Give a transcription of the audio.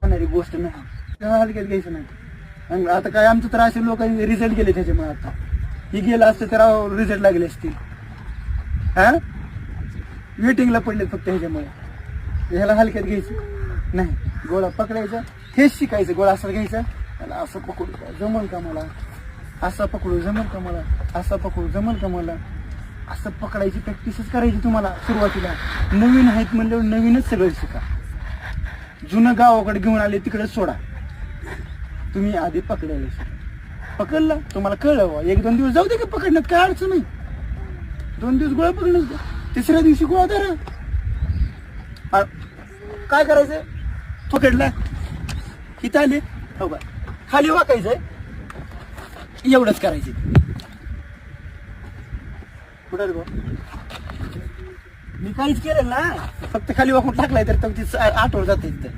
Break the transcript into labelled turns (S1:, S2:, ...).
S1: होणारी गोष्ट नाही, त्याला हलक्यात घ्यायचं नाही. आणि आता काय आमचं तर असे लोक रिझल्ट गेले त्याच्यामुळे. आता ही गेलं असतं त्याला रिझल्ट लागले असतील. हा वेटिंगला पडले फक्त ह्याच्यामुळे. ह्याला हलक्यात घ्यायचं नाही. गोळा पकडायचा, हेच शिकायचं. गोळा असा घ्यायचा, त्याला असं पकडू जमल का मला, असं पकडू जमल का मला, असं पकडू जमल का मला, असं पकडायची प्रॅक्टिसच करायची तुम्हाला सुरुवातीला. नवीन आहेत म्हणल्यावर नवीनच सगळं शिका. जुनं गावाकडे घेऊन आले तिकडे सोडा. तुम्ही आधी पकडायला शिका. पकडला तुम्हाला कळलं, 1-2 दिवस जाऊ दे का पकडण्यात, काय अडचण नाही. 2 दिवस गोळा पकडण्यात, तिसऱ्या दिवशी गोळा धरा. काय करायचं, पकडला इथं आले हो बा, खाली वाकायचंय, एवढंच करायचं. कुठं गो मी काहीच केलं ना, फक्त खाली वाकून टाकलाय तर ती आठवड जाते तिथं.